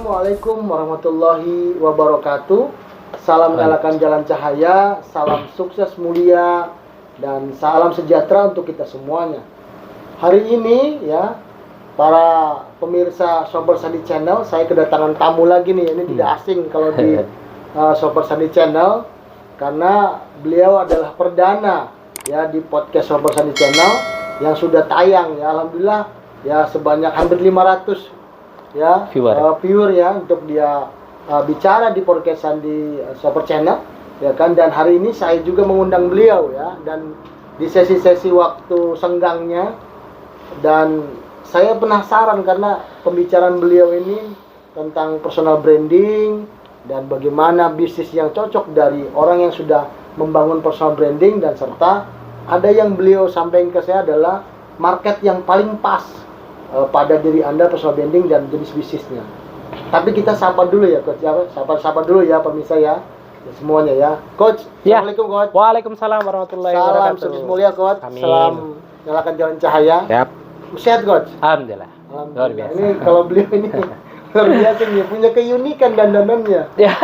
Assalamualaikum warahmatullahi wabarakatuh. Salam nyalakan jalan cahaya, salam sukses mulia, dan salam sejahtera untuk kita semuanya. Hari ini ya, para pemirsa Sober Sandi Channel, saya kedatangan tamu lagi nih. Ini tidak asing kalau di Sober Sandi Channel, karena beliau adalah perdana ya di podcast Sober Sandi Channel yang sudah tayang ya. Alhamdulillah ya, sebanyak hampir 500 ya viewer ya untuk dia bicara di podcast Sandi Sober Channel ya kan. Dan hari ini saya juga mengundang beliau ya, dan di sesi-sesi waktu senggangnya, dan saya penasaran karena pembicaraan beliau ini tentang personal branding dan bagaimana bisnis yang cocok dari orang yang sudah membangun personal branding, dan serta ada yang beliau sampaikan ke saya adalah market yang paling pas pada diri Anda personal branding dan jenis bisnisnya. Tapi kita sapa dulu ya Coach ya, sapa dulu ya pemirsa ya, semuanya ya. Coach, ya. Assalamualaikum Coach. Waalaikumsalam warahmatullahi wabarakatuh. Salam sukses mulia Coach. Amin. Salam nyalakan jalan cahaya. Yap. Sehat Coach. Alhamdulillah. Luar biasa. Ini kalau beliau ini luar biasa nih, punya keunikan dandanannya. Ya,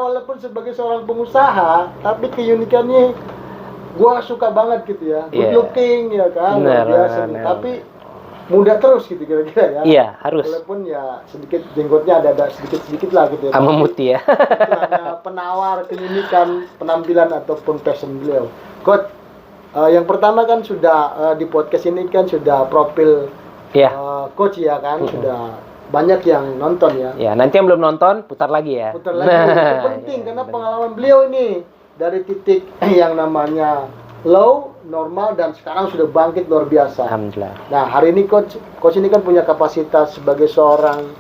walaupun sebagai seorang pengusaha, tapi keunikannya gua suka banget gitu ya. Good looking ya kan, luar biasa nih. Tapi muda terus gitu kira-kira ya. Iya, harus. Walaupun ya sedikit jenggotnya ada sedikit lah gitu ya. Sama muti ya. Itu hanya penawar keunikan penampilan ataupun fashion beliau. Coach, yang pertama kan sudah di podcast ini kan sudah profil coach ya kan, sudah banyak yang nonton ya. Ya, nanti yang belum nonton putar lagi ya. Putar lagi. Itu penting karena pengalaman beliau ini dari titik yang namanya low, normal, dan sekarang sudah bangkit luar biasa. Alhamdulillah. Nah, hari ini coach ini kan punya kapasitas sebagai seorang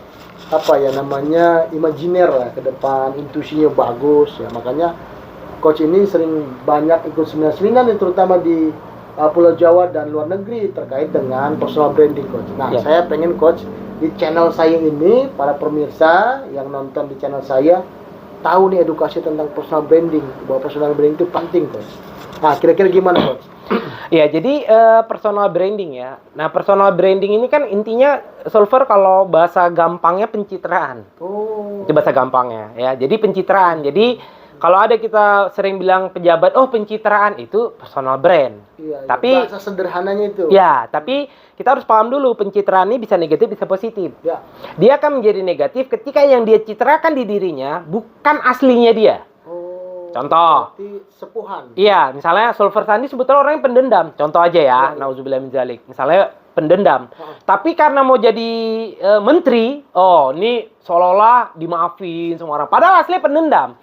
namanya imajiner lah ke depan, intuisinya bagus ya. Makanya coach ini sering banyak ikut seminar-seminar terutama di Pulau Jawa dan luar negeri terkait dengan personal branding coach. Nah, saya pengen coach di channel saya ini, para pemirsa yang nonton di channel saya tahu nih edukasi tentang personal branding, bahwa personal branding itu penting coach. Nah, kira-kira gimana coach? Ya, jadi personal branding ya. Nah, personal branding ini kan intinya Solver kalau bahasa gampangnya pencitraan. Oh. Itu bahasa gampangnya ya. Jadi pencitraan. Jadi kalau ada kita sering bilang pejabat, oh pencitraan itu personal brand. Iya, tapi bahasa sederhananya itu. Ya, tapi kita harus paham dulu pencitraan ini bisa negatif, bisa positif. Ya. Dia akan menjadi negatif ketika yang dia citrakan di dirinya bukan aslinya dia. Contoh. Berarti sepuhan. Iya, misalnya Solver Sandi sebetulnya orang yang pendendam. Contoh aja ya, nauzubillah min dzalik. Misalnya pendendam. Tapi karena mau jadi menteri, oh ini seolah-olah dimaafin semua orang. Padahal aslinya pendendam.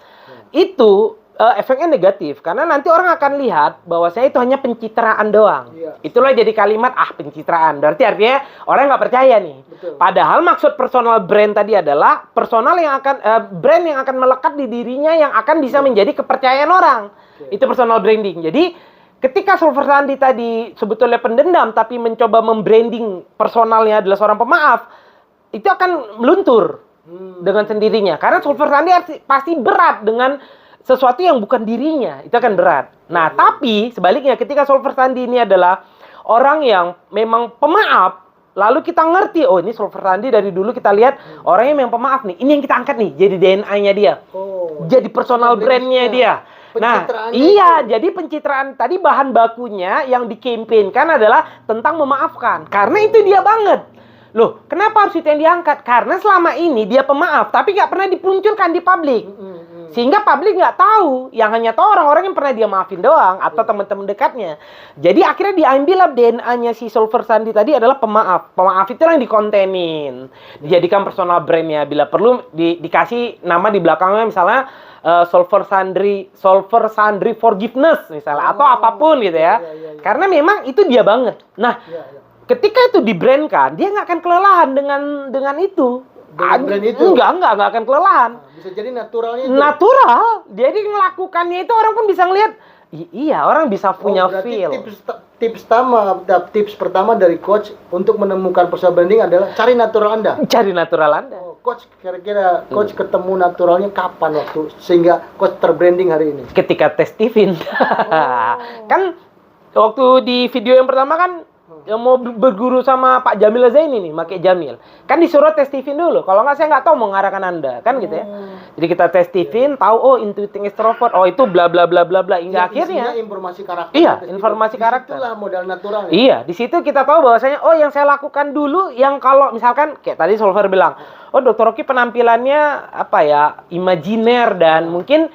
Itu efeknya negatif karena nanti orang akan lihat bahwa saya itu hanya pencitraan doang. Itulah jadi kalimat pencitraan. Berarti artinya orang nggak percaya nih. Betul. Padahal maksud personal brand tadi adalah personal yang akan brand yang akan melekat di dirinya yang akan bisa menjadi kepercayaan orang. Itu personal branding. Jadi ketika Solver Sandi tadi sebetulnya pendendam tapi mencoba membranding personalnya adalah seorang pemaaf, itu akan meluntur dengan sendirinya. Karena Solver Sandi pasti berat dengan sesuatu yang bukan dirinya, itu akan berat. Nah, tapi sebaliknya ketika Solver Sandi ini adalah orang yang memang pemaaf, lalu kita ngerti, oh ini Solver Sandi dari dulu kita lihat orangnya memang pemaaf nih. Ini yang kita angkat nih, jadi DNA-nya dia. Jadi personal brand-nya dia. Nah, iya, jadi pencitraan tadi bahan bakunya yang dikampanykan adalah tentang memaafkan. Karena itu dia banget. Loh, kenapa harus itu yang diangkat? Karena selama ini dia pemaaf, tapi nggak pernah dipunculkan di publik. Sehingga publik nggak tahu, yang hanya tahu orang-orang yang pernah dia maafin doang, atau teman-teman dekatnya. Jadi akhirnya diambil DNA-nya si Solver Sandi tadi adalah pemaaf. Pemaaf itu yang dikontenin. Dijadikan personal brand-nya. Bila perlu dikasih nama di belakangnya misalnya Solver Sandi Forgiveness misalnya. Atau apapun gitu ya. Karena memang itu dia banget. Nah, ketika itu di-brandkan, dia nggak akan kelelahan dengan itu. Brand itu? Enggak akan kelelahan. Bisa jadi naturalnya itu? Natural. Jadi ngelakukannya itu orang pun bisa ngelihat, iya orang bisa punya feel. Tips pertama dari coach untuk menemukan personal branding adalah cari natural Anda. Cari natural Anda. Coach, kira-kira coach ketemu naturalnya kapan waktu sehingga coach terbranding hari ini? Ketika tes Steven. Kan waktu di video yang pertama kan mau berguru sama Pak Jamil Zaini nih, pakai Jamil. Kan disuruh tes Steven dulu. Kalau nggak, saya nggak tahu mau ngarahkan Anda, kan gitu ya. Jadi kita tes Steven, tahu oh intuiting extrovert, oh itu bla bla bla bla bla, hingga akhirnya informasi karakter. Iya, informasi karakter. Itulah modal natural. Ya? Iya, di situ kita tahu bahwasanya oh yang saya lakukan dulu yang kalau misalkan kayak tadi Solver bilang, oh Dokter Rocky penampilannya apa ya, imajiner dan mungkin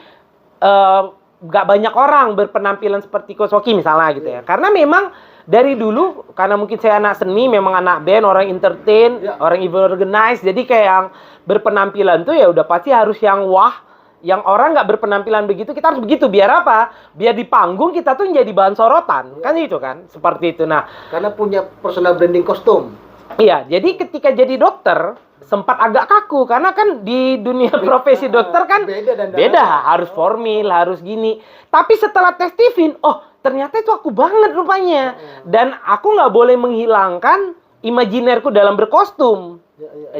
nggak banyak orang berpenampilan seperti Coach Rocky misalnya gitu ya. Karena memang dari dulu, karena mungkin saya anak seni, memang anak band, orang entertain, orang event organize, jadi kayak yang berpenampilan tuh ya udah pasti harus yang wah, yang orang nggak berpenampilan begitu, kita harus begitu. Biar apa? Biar di panggung kita tuh jadi bahan sorotan, kan itu kan, seperti itu. Nah, karena punya personal branding kostum. Iya, jadi ketika jadi dokter sempat agak kaku karena kan di dunia profesi dokter kan beda, harus formal, harus gini. Tapi setelah tes Steven, oh ternyata itu aku banget rupanya. Dan aku nggak boleh menghilangkan imajinerku dalam berkostum.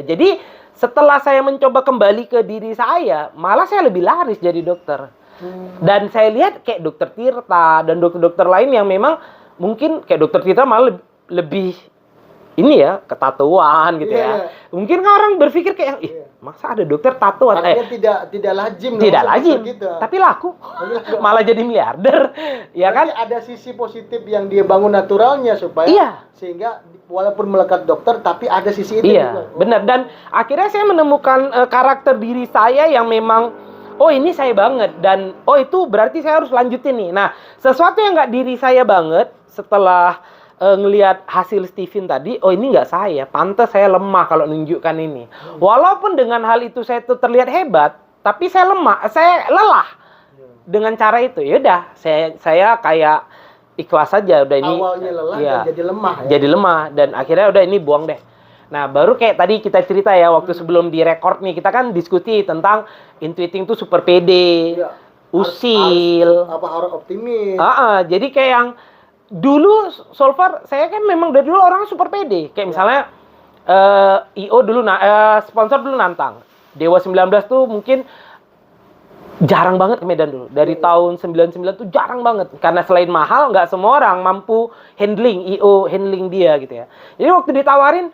Jadi setelah saya mencoba kembali ke diri saya, malah saya lebih laris jadi dokter. Dan saya lihat kayak Dokter Tirta dan dokter-dokter lain yang memang mungkin kayak Dokter Tirta malah lebih ini ya, ketatuan gitu ya. Mungkin kan orang berpikir kayak, masa ada dokter tatuan? Tidak lazim. Tidak lazim, tapi laku. Malah jadi miliarder. Ya kan? Ada sisi positif yang dia bangun naturalnya supaya sehingga walaupun melekat dokter, tapi ada sisi itu juga. Benar. Dan akhirnya saya menemukan karakter diri saya yang memang, oh ini saya banget. Dan oh itu berarti saya harus lanjutin nih. Nah, sesuatu yang nggak diri saya banget setelah ngelihat hasil Steven tadi, oh ini nggak saya, pantas saya lemah kalau nunjukkan ini. Walaupun dengan hal itu saya tuh terlihat hebat, tapi saya lemah, saya lelah dengan cara itu. Yaudah, saya kayak ikhlas saja. Udah ini. Awalnya lelah dan jadi lemah. Ya? Jadi lemah dan akhirnya udah ini buang deh. Nah baru kayak tadi kita cerita ya waktu sebelum direkord nih kita kan diskusi tentang intuiting tuh super pede, usil, harus optimis. Jadi kayak yang dulu Solver, saya kan memang dari dulu orang super pede. Kayak misalnya IO dulu, sponsor dulu nantang. Dewa 19 tuh mungkin jarang banget ke Medan dulu. Dari tahun 99 tuh jarang banget. Karena selain mahal, nggak semua orang mampu handling IO, handling dia gitu ya. Jadi waktu ditawarin,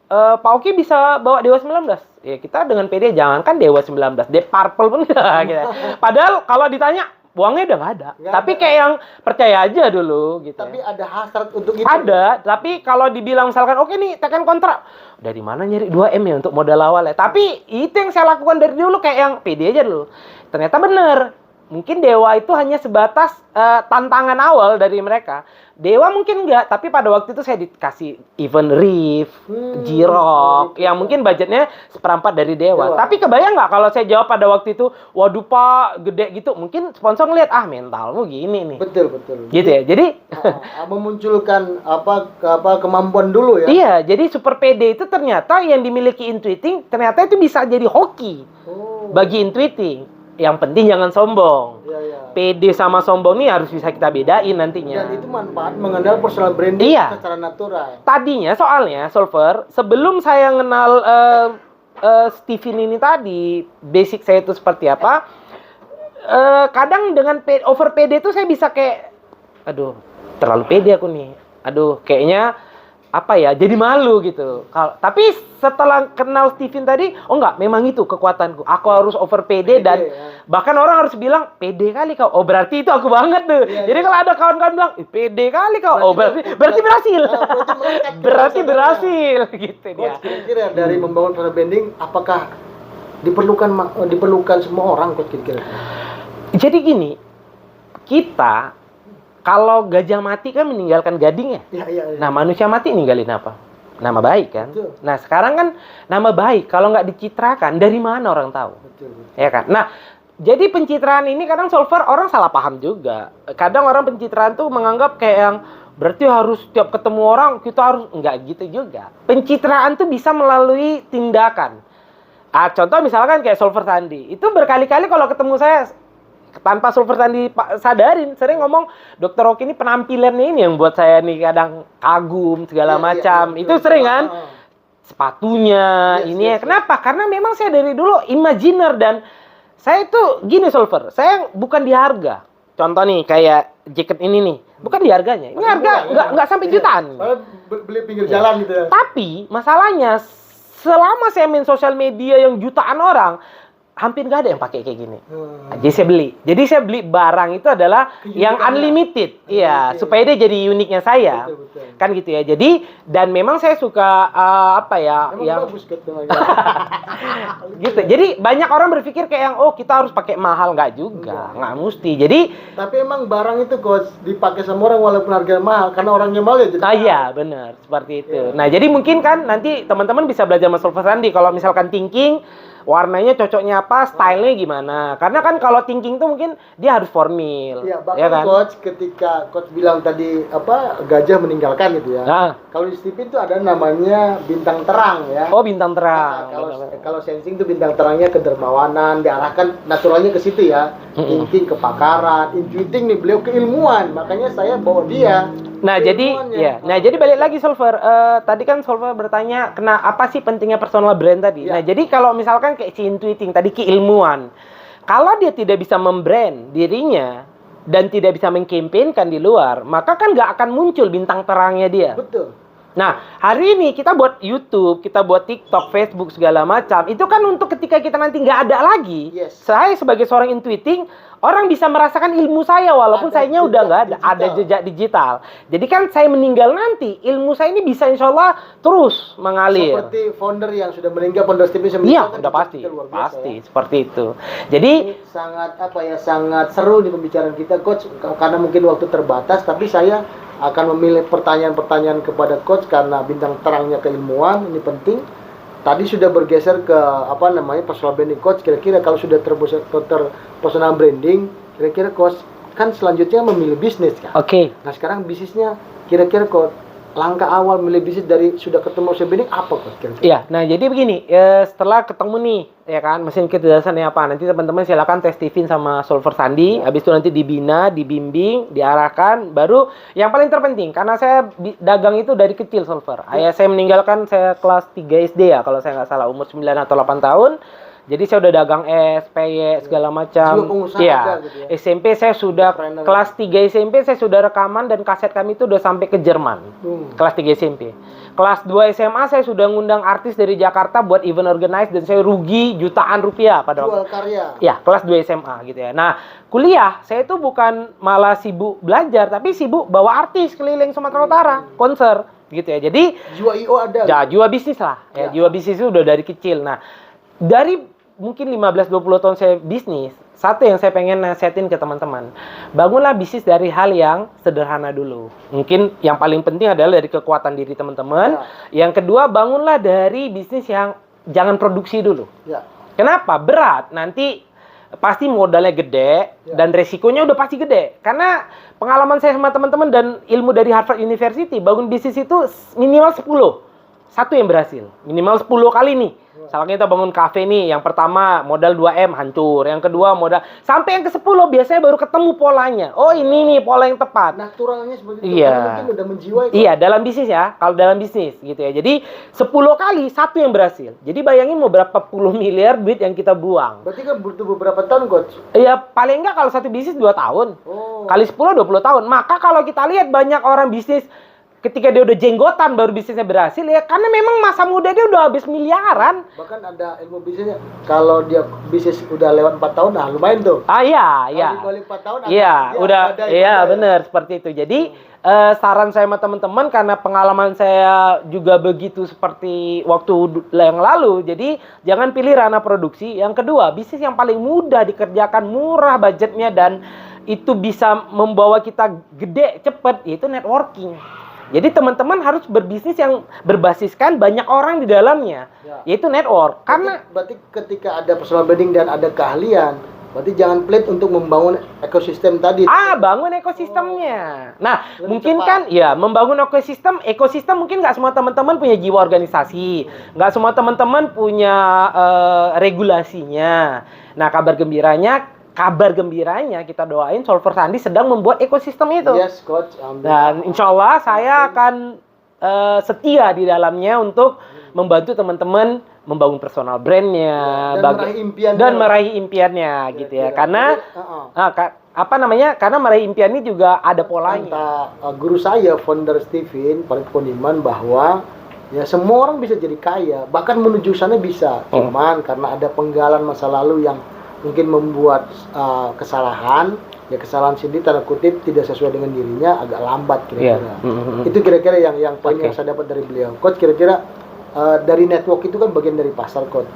Pak Oki bisa bawa Dewa 19. Ya kita dengan pede, jangankan Dewa 19, Deep Purple pun enggak gitu. Padahal kalau ditanya, uangnya udah nggak ada. Tapi kayak yang percaya aja dulu gitu. Tapi ada hasrat untuk itu. Ada, tapi kalau dibilang misalkan oke nih tekan kontrak, dari mana nyari 2M ya untuk modal awal ya. Tapi itu yang saya lakukan dari dulu kayak yang pede aja dulu. Ternyata bener. Mungkin Dewa itu hanya sebatas tantangan awal dari mereka. Dewa mungkin enggak, tapi pada waktu itu saya dikasih event Reef, Jirok, yang mungkin budgetnya seperempat dari Dewa. Tapi kebayang nggak kalau saya jawab pada waktu itu, waduh Pak, gede gitu. Mungkin sponsor ngeliat, mentalmu gini nih. Betul. Gitu ya, jadi memunculkan kemampuan dulu ya. Iya, jadi super PD itu ternyata yang dimiliki intuiting, ternyata itu bisa jadi hoki bagi intuiting. Yang penting jangan sombong. PD sama sombong nih harus bisa kita bedain nantinya. Dan itu manfaat mengenal personal branding secara natural. Tadinya soalnya Solver, sebelum saya kenal Steven ini tadi, basic saya itu seperti apa, kadang dengan over PD itu saya bisa kayak, aduh terlalu pede aku nih. Aduh kayaknya apa ya, jadi malu gitu. Tapi setelah kenal Steven tadi, oh enggak, memang itu kekuatanku. Aku harus over pede dan bahkan orang harus bilang, pede kali kau. Oh berarti itu aku banget tuh. Jadi kalau ada kawan-kawan bilang, pede kali kau. Oh berarti berhasil. Berarti berhasil gitu dia. Kira-kira dari membangun personal branding, apakah diperlukan semua orang Coach kira-kira? Jadi gini, kita kalau gajah mati kan meninggalkan gading ya. Nah manusia mati ninggalin apa? Nama baik kan. Betul. Nah sekarang kan nama baik kalau nggak dicitrakan dari mana orang tahu? Betul. Ya kan. Nah jadi pencitraan ini kadang Solver orang salah paham juga. Kadang orang pencitraan tuh menganggap kayak yang berarti harus tiap ketemu orang kita harus nggak gitu juga. Pencitraan tuh bisa melalui tindakan. Contoh misalkan kayak Solver Sandi itu berkali-kali kalau ketemu saya tanpa Solver Sandi sadarin, sering ngomong Dokter Rocky ini penampilannya ini yang buat saya nih kadang kagum segala macam. Itu sering kan? Sepatunya ini ya. Kenapa? Karena memang saya dari dulu imajiner dan saya itu gini Solver, saya bukan di harga. contoh nih kayak jaket ini nih, bukan di harganya. Ini harga nggak sampai jutaan. Soalnya beli pinggir jalan gitu ya. Tapi masalahnya selama saya main sosial media yang jutaan orang, hampir nggak ada yang pakai kayak gini. Jadi saya beli. Jadi saya beli barang itu adalah yang unlimited. Iya, supaya dia jadi uniknya saya. Betul. Kan gitu ya. Jadi dan memang saya suka apa ya Emang yang bagus gitu. gitu. Jadi banyak orang berpikir kayak yang kita harus pakai mahal, nggak juga, nggak mesti. Jadi tapi emang barang itu coach dipakai sama orang walaupun harganya mahal karena orangnya mahal ya jadi. iya, benar, seperti itu. Nah, jadi mungkin kan nanti teman-teman bisa belajar sama Sulfur Sandi kalau misalkan thinking warnanya cocoknya apa, stylenya gimana. Karena kan kalau thinking tuh mungkin dia harus formal. Iya, bahkan ya kan? coach ketika coach bilang tadi gajah meninggalkan gitu ya. Nah. Kalau di Stephen itu ada namanya bintang terang ya. Oh, bintang terang. Kalau sensing itu bintang terangnya kedermawanan, diarahkan naturalnya ke situ ya. Thinking kepakaran, intuiting nih beliau keilmuan. Makanya saya bawa dia. Nah, jadi balik lagi Sulfur. Tadi kan Sulfur bertanya, apa sih pentingnya personal brand tadi? Ya. Nah, jadi kalau misalkan kayak si intuiting tadi keilmuan, kalau dia tidak bisa membrand dirinya dan tidak bisa mengkampanyekan di luar, maka kan nggak akan muncul bintang terangnya dia. Betul. Nah, hari ini kita buat YouTube, kita buat TikTok, Facebook, segala macam. Itu kan untuk ketika kita nanti nggak ada lagi. Yes. Saya sebagai seorang intuiting, orang bisa merasakan ilmu saya walaupun sayanya udah nggak ada. Ada jejak digital. Jadi kan saya meninggal nanti, ilmu saya ini bisa insya Allah terus mengalir. Seperti founder yang sudah meninggal, founder Stephen Iya, udah pasti. Pasti, seperti itu. Jadi ini sangat seru di pembicaraan kita, Coach. Karena mungkin waktu terbatas, tapi saya akan memilih pertanyaan-pertanyaan kepada Coach karena bintang terangnya keilmuan ini penting. Tadi sudah bergeser ke personal branding Coach. Kira-kira kalau sudah personal branding, kira-kira Coach kan selanjutnya memilih bisnis kan. Oke. Nah sekarang bisnisnya kira-kira Coach langkah awal memilih bisnis dari sudah ketemu personal branding apa Coach kira-kira? Iya, nah jadi begini, setelah ketemu nih, ya kan, mesin kecerdasannya apa? Nanti teman-teman silakan tes Stephen sama Sulfur Sandi. Habis itu nanti dibina, dibimbing, diarahkan. Baru yang paling terpenting, karena saya dagang itu dari kecil Sulfur. Ayah saya meninggalkan saya kelas 3 SD ya, kalau saya nggak salah, umur 9 atau 8 tahun. Jadi saya udah dagang es, PY, segala macam. Iya. Gitu ya. SMP saya sudah kelas 3 SMP saya sudah rekaman dan kaset kami itu udah sampai ke Jerman. Kelas 3 SMP. Kelas 2 SMA saya sudah ngundang artis dari Jakarta buat event organize dan saya rugi jutaan rupiah pada jual karya. Ya, kelas 2 SMA gitu ya. Nah, kuliah saya itu bukan malah sibuk belajar tapi sibuk bawa artis keliling Sumatera Utara, konser gitu ya. Jadi jiwa IO ada. Ya, jiwa bisnis lah. Ya, jiwa bisnis itu udah dari kecil. Nah, dari mungkin 15-20 tahun saya bisnis, satu yang saya pengen nasihatin ke teman-teman, bangunlah bisnis dari hal yang sederhana dulu. Mungkin yang paling penting adalah dari kekuatan diri teman-teman. Yang kedua, bangunlah dari bisnis yang jangan produksi dulu. Kenapa? Berat. Nanti pasti modalnya gede dan resikonya udah pasti gede. Karena pengalaman saya sama teman-teman dan ilmu dari Harvard University, bangun bisnis itu minimal 10. Satu yang berhasil. Minimal 10 kali nih. Misalnya kita bangun kafe nih, yang pertama modal 2M hancur, yang kedua modal sampai yang ke-10 biasanya baru ketemu polanya. Oh, ini nih pola yang tepat. Naturalnya seperti itu. Iya. Mungkin udah menjiwai. Iya, dalam bisnis ya. Kalau dalam bisnis gitu ya. Jadi 10 kali satu yang berhasil. Jadi bayangin mau berapa puluh miliar duit yang kita buang. Berarti kan butuh beberapa tahun, Coach. Iya, paling enggak kalau satu bisnis 2 tahun. Oh. Kali 10 20 tahun. Maka kalau kita lihat banyak orang bisnis ketika dia udah jenggotan baru bisnisnya berhasil ya karena memang masa muda dia udah habis miliaran. Bahkan ada ilmu bisnisnya kalau dia bisnis udah lewat 4 tahun nah lumayan tuh. Iya. Kalau 4 tahun benar seperti itu. Jadi saran saya sama teman-teman karena pengalaman saya juga begitu seperti waktu yang lalu. Jadi jangan pilih ranah produksi. Yang kedua, bisnis yang paling mudah dikerjakan, murah budgetnya dan itu bisa membawa kita gede cepet yaitu networking. Jadi teman-teman harus berbisnis yang berbasiskan banyak orang di dalamnya, yaitu network. Berarti ketika ada personal branding dan ada keahlian, berarti jangan pelit untuk membangun ekosistem tadi. Bangun ekosistemnya. Nah, mungkin cepat. Kan, ya membangun ekosistem mungkin nggak semua teman-teman punya jiwa organisasi, nggak semua teman-teman punya regulasinya. Nah, kabar gembiranya kita doain Sulfur Sandi sedang membuat ekosistem itu. Yes, Coach. Dan insya Allah saya akan setia di dalamnya untuk membantu teman-teman membangun personal brandnya dan meraih impiannya gitu ya. Karena apa namanya? Karena meraih impian ini juga ada polanya. Kata guru saya, founder Steven Farid Poniman, bahwa ya semua orang bisa jadi kaya, bahkan menuju sana bisa. Cuman karena ada penggalan masa lalu yang mungkin membuat kesalahan sendiri tanda kutip tidak sesuai dengan dirinya, agak lambat kira-kira. Itu kira-kira yang poin yang saya dapat dari beliau. Coach, kira-kira dari network itu kan bagian dari pasar, Coach.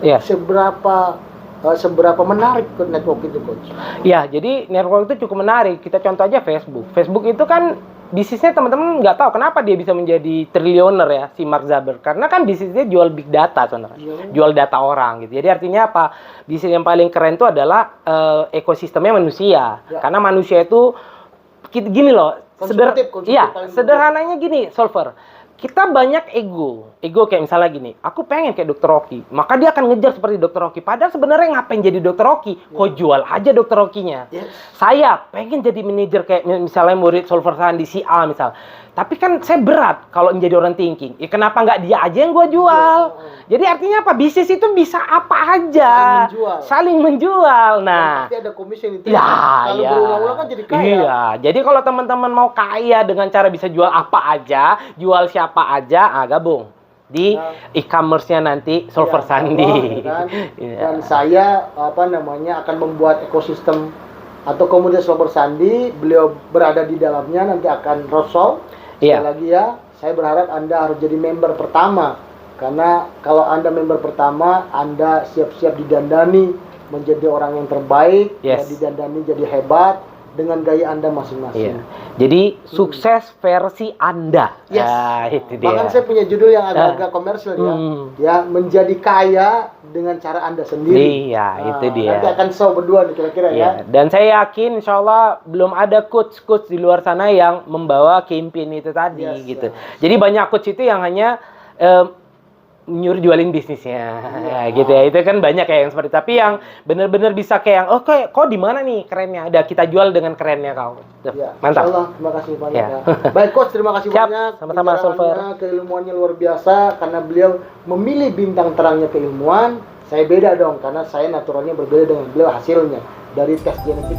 Seberapa menarik ke network itu, Coach? Ya, jadi network itu cukup menarik. Kita contoh aja Facebook. Facebook itu kan bisnisnya teman-teman nggak tahu kenapa dia bisa menjadi triliuner ya, si Mark Zuckerberg. Karena kan bisnisnya jual big data sebenarnya. Jual data orang gitu. Jadi artinya apa? Bisnis yang paling keren itu adalah ekosistemnya manusia. Karena manusia itu gini loh, sederhananya gini, Solver. Kita banyak ego kayak misalnya gini, aku pengen kayak Dr. Rocky, maka dia akan ngejar seperti Dr. Rocky. Padahal sebenarnya ngapain jadi Dr. Rocky? Kok jual aja Dr. Rocky-nya. Saya pengen jadi manajer kayak misalnya murid Solver Sandi si A misal. Tapi kan saya berat kalau menjadi orang thinking. Ya kenapa nggak dia aja yang gua jual? Jadi artinya apa? Bisnis itu bisa apa aja. Saling menjual. Nah, pasti ada komisi yang kalau berulang-ulang kan jadi kaya. Iya. Jadi kalau teman-teman mau kaya dengan cara bisa jual apa aja, jual siapa aja, gabung di e-commerce-nya nanti Solver Sandi. Dan saya akan membuat ekosistem atau komunitas Solver Sandi. Beliau berada di dalamnya, nanti akan roadshow. Sekali lagi ya, saya berharap Anda harus jadi member pertama. Karena kalau Anda member pertama, Anda siap-siap didandani menjadi orang yang terbaik, didandani jadi hebat dengan gaya Anda masing-masing. Jadi sukses versi Anda. Itu dia. Bahkan saya punya judul yang agak-agak komersial ya, menjadi kaya dengan cara Anda sendiri. Itu dia. Nanti akan show berdua nih kira-kira ya. Dan saya yakin insya Allah belum ada coach di luar sana yang membawa campaign itu tadi gitu. Jadi banyak coach itu yang hanya nyuruh jualin bisnisnya, gitu ya. Itu kan banyak kayak yang seperti. Tapi yang benar-benar bisa kayak yang, kok di mana nih kerennya? Ada kita jual dengan kerennya kau. Mantap. Allah, terima kasih banyak. Baik Coach, terima kasih banyak. Sama-sama Solver. Keilmuannya luar biasa karena beliau memilih bintang terangnya keilmuan. Saya beda dong karena saya naturalnya berbeda dengan beliau hasilnya dari tes genetik.